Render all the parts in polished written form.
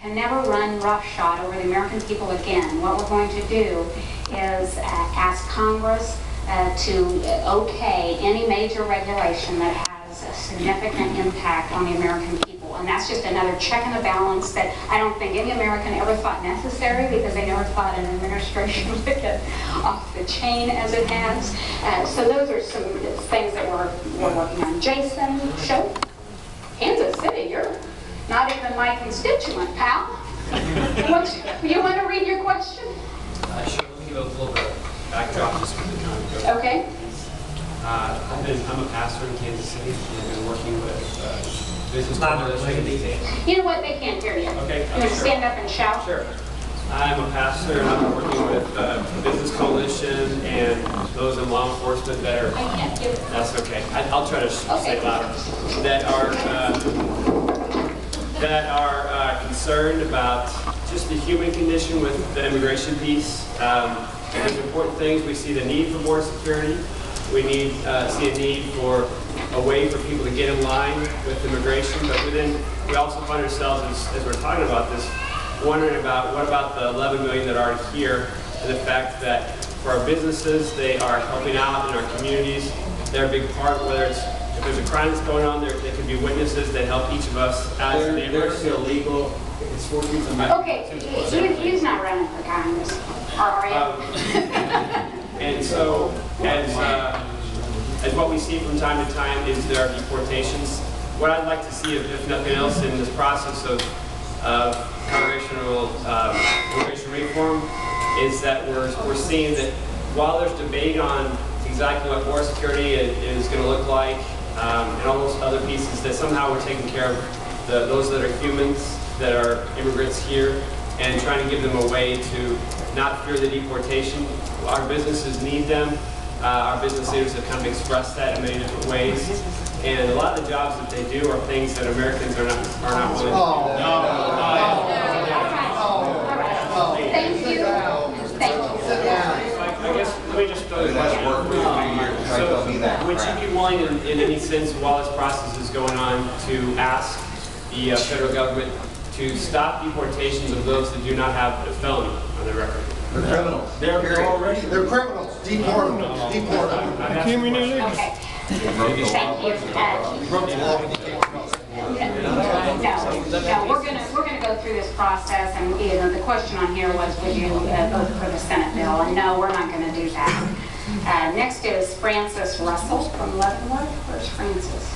can never run roughshod over the American people again. What we're going to do is ask Congress to okay any major regulation that has a significant impact on the American people. And that's just another check and a balance that I don't think any American ever thought necessary, because they never thought an administration would get off the chain as it has. So those are some things that we're working on. Jason Show, Kansas City, you're not even my constituent, pal. You want to read your question? Sure, let me give a little bit of backdrop just for the time. Okay. I'm a pastor in Kansas City, and I've been working with business coalition. You know what? They can't hear you. Okay. You want to stand up and shout? Sure. I'm a pastor, and I'm working with Business Coalition and those in law enforcement that are. I can't hear it. That's okay. I'll try to say it louder. That are concerned about just the human condition with the immigration piece. There's important things. We see the need for more security. We see a need for a way for people to get in line with immigration, but we also find ourselves, as we're talking about this, wondering about what about the 11 million that are here, and the fact that for our businesses, they are helping out in our communities. They're a big part, whether it's, if there's a crime that's going on, they can be witnesses that help each of us as neighbors. They're illegal. It's 14th Amendment. Okay, he's not running for Congress, or are you? And so, as what we see from time to time is there are deportations. What I'd like to see, if nothing else, in this process of congressional immigration reform, is that we're seeing that while there's debate on exactly what more security is going to look like, and all those other pieces, that somehow we're taking care of those that are humans, that are immigrants here, and trying to give them a way to not fear the deportation. Our businesses need them. Our business leaders have kind of expressed that in many different ways. And a lot of the jobs that they do are things that Americans are not willing to do. All right. Thank you. Thank you. I guess, let me just throw this out. So, would you be willing, in any sense, while this process is going on, to ask the federal government to stop deportations of those that do not have a felony on their record? They're criminals. They're criminals. Deport them. Deport them. Okay. Thank you. No, we're gonna go through this process, and the question on here was, would you vote for the Senate bill? And no, we're not going to do that. Next is Francis Russell from Leavenworth. Where's Francis?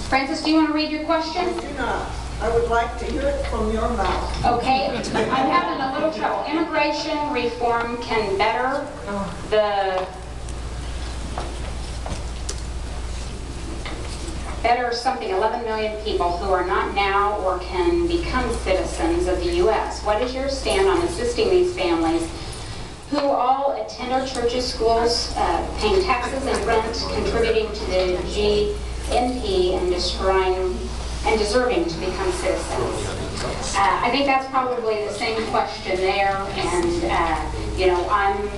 Francis, do you want to read your question? I do not. I would like to hear it from your mouth. Okay, I'm having a little trouble. Immigration reform can better something 11 million people who are not now or can become citizens of the U.S. What is your stand on assisting these families who all attend our churches, schools, paying taxes and rent, contributing to the GNP, and deserving to become citizens? I think that's probably the same question there, and I'm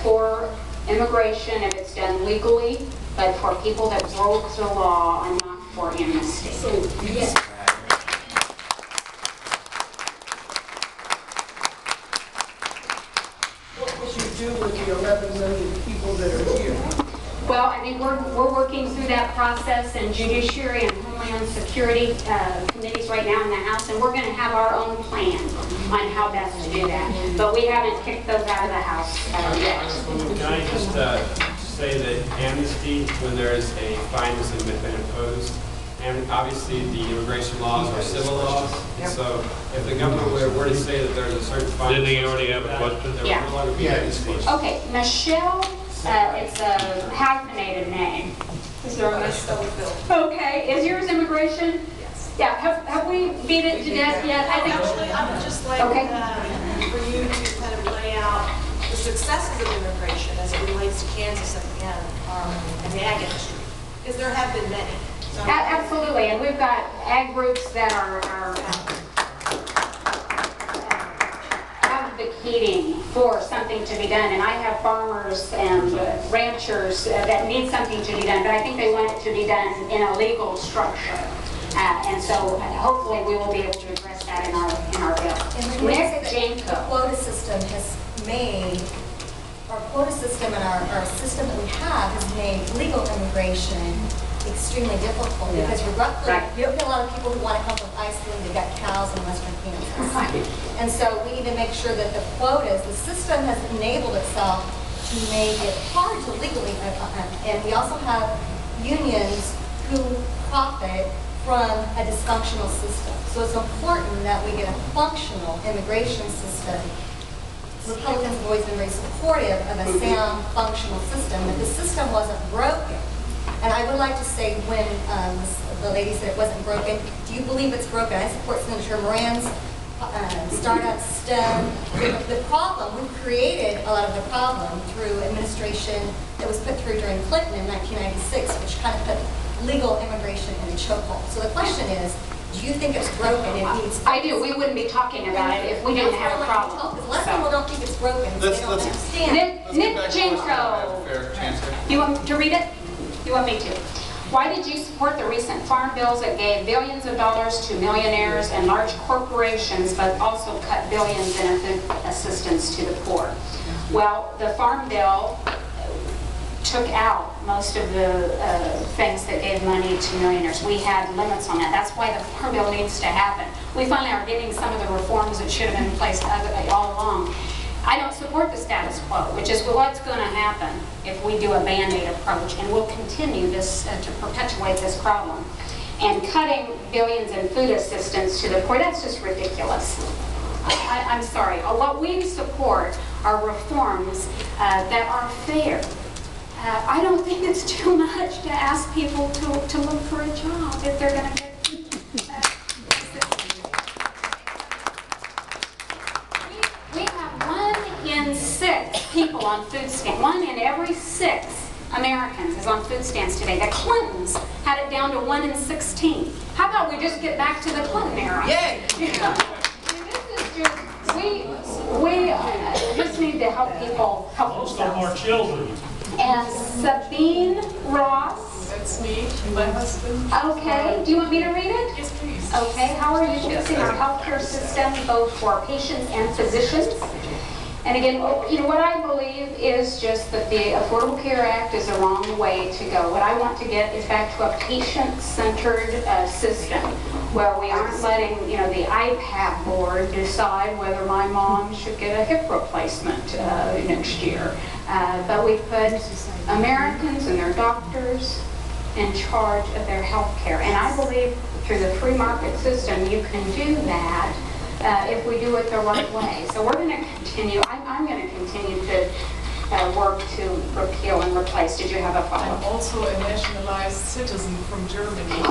for immigration if it's done legally, but for people that broke the law, I'm not for amnesty. So, yes. What would you do with the 11 million people that are here? Well, I think we're working through that process in Judiciary and Homeland Security committees right now in the House, and we're going to have our own plan on how best to do that. But we haven't kicked those out of the House yet. Can I just say that amnesty, when there is a fine that's been imposed, and obviously the immigration laws are civil laws, and so if the government were to say that there's a certain fine... Didn't he already have a question? There would no longer be amnesty. Okay, Michelle, it's a hyphenated name. Is there a misspelling? Okay, is yours immigration? Yes. Yeah, have we beat it to death yet? I think. Actually, I would just like Okay. for you to kind of lay out the successes of immigration as it relates to Kansas and the ag industry, because there have been many. So Absolutely, and we've got ag groups that are advocating for something to be done, and I have farmers and ranchers that need something to be done, but I think they want it to be done in a legal structure, and so hopefully we will be able to address that in our the quota system has made, our quota system and our system that we have has made legal immigration extremely difficult because you have a lot of people who want to come from Iceland, they've got cows in western Kansas. And so we need to make sure that the quotas, the system has enabled itself to make it hard to legally, and we also have unions who profit from a dysfunctional system. So it's important that we get a functional immigration system. Republicans have always been very supportive of a sound, functional system, but the system wasn't broken. And I would like to say, when the lady said it wasn't broken, do you believe it's broken? I support Senator Moran's startup STEM. The problem, we created a lot of the problem through administration that was put through during Clinton in 1996, which kind of put legal immigration in a chokehold. So the question is, do you think it's broken? It needs. I do. We wouldn't be talking about it if we didn't have a problem. Because a lot of people don't think it's broken, so they don't understand. Nick Jenko. You want to read it? You want me to? Why did you support the recent farm bills that gave billions of dollars to millionaires and large corporations, but also cut billions in food assistance to the poor? Well, the farm bill took out most of the things that gave money to millionaires. We had limits on that. That's why the farm bill needs to happen. We finally are getting some of the reforms that should have been in place all along. I don't support the status quo, which is what's going to happen if we do a Band-Aid approach, and we'll continue this to perpetuate this problem. And cutting billions in food assistance to the poor, that's just ridiculous. I'm sorry. What we support are reforms that are fair. I don't think it's too much to ask people to look for a job if they're going to get we have 1 in 6 people on food stamps. 1 in every 6 Americans is on food stamps today. The Clintons had it down to 1 in 16. How about we just get back to the Clinton era? Yay! This is just, we just need to help people help themselves. More children. And Sabine Ross. That's me, my husband. Okay, do you want me to read it? Yes, please. Okay, how are you fixing our healthcare system, both for patients and physicians? And again, you know, what I believe is just that the Affordable Care Act is the wrong way to go. What I want to get is back to a patient-centered system where we aren't letting, you know, the IPAP board decide whether my mom should get a hip replacement next year. But we put Americans and their doctors in charge of their health care. And I believe through the free market system, you can do that if we do it the right way. So we're going to continue, I'm going to continue to work to repeal and replace. Did you have a follow-up? I'm also a nationalized citizen from Germany.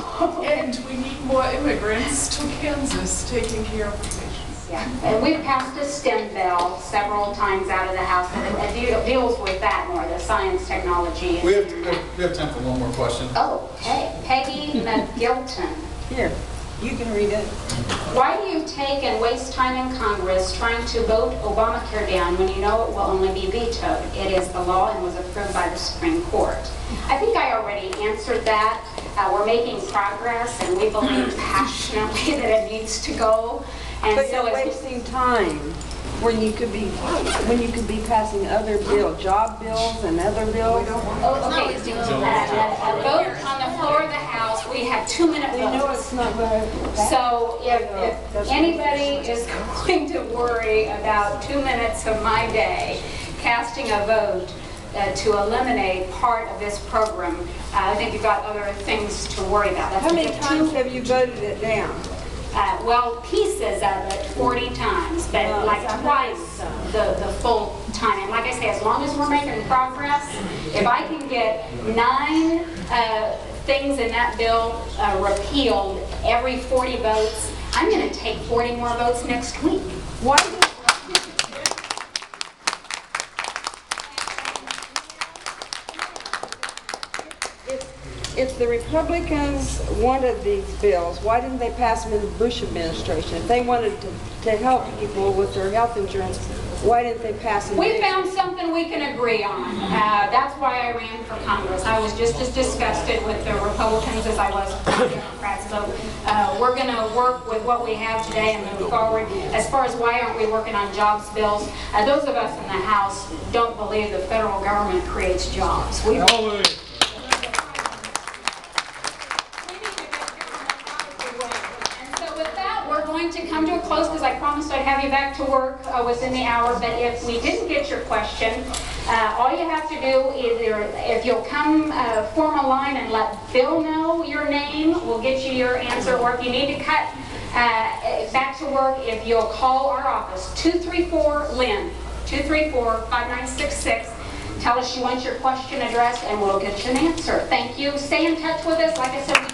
And we need more immigrants to Kansas taking care of the patients. Yeah, and we've passed a STEM bill several times out of the House that deals with that more, the science, technology. We have time for one more question. Oh, okay. Peggy McGilton. Here, you can read it. Why do you take and waste time in Congress trying to vote Obamacare down when you know it will only be vetoed? It is the law and was approved by the Supreme Court. I think I already answered that. We're making progress, and we believe passionately that it needs to go. And But so you're wasting time when you could be passing other bills, job bills and other bills. Oh, okay. A vote on the floor of the House. We have 2-minute votes. We know it's not going to. So if anybody is going to worry about 2 minutes of my day casting a vote to eliminate part of this program, I think you've got other things to worry about. How many times have you voted it down? Well, pieces of it 40 times, but like twice the full time. And like I say, as long as we're making progress, if I can get 9 things in that bill repealed every 40 votes, I'm going to take 40 more votes next week. Why did if the Republicans wanted these bills, why didn't they pass them in the Bush administration? If they wanted to help people with their health insurance, Why didn't they pass it? We found something we can agree on. That's why I ran for Congress. I was just as disgusted with the Republicans as I was with the Democrats. So we're going to work with what we have today and move forward. As far as why aren't we working on jobs bills, those of us in the House don't believe the federal government creates jobs. We need to get government out of the way. And so with that, we're going to come to a close because I promised I'd have you back to work within the hour. But if we didn't get your question, all you have to do is, if you'll come form a line and let Bill know your name, we'll get you your answer. Or if you need to cut back to work, if you'll call our office, 234-LYNN, 234-5966. Tell us you want your question addressed and we'll get you an answer. Thank you. Stay in touch with us. Like I said, we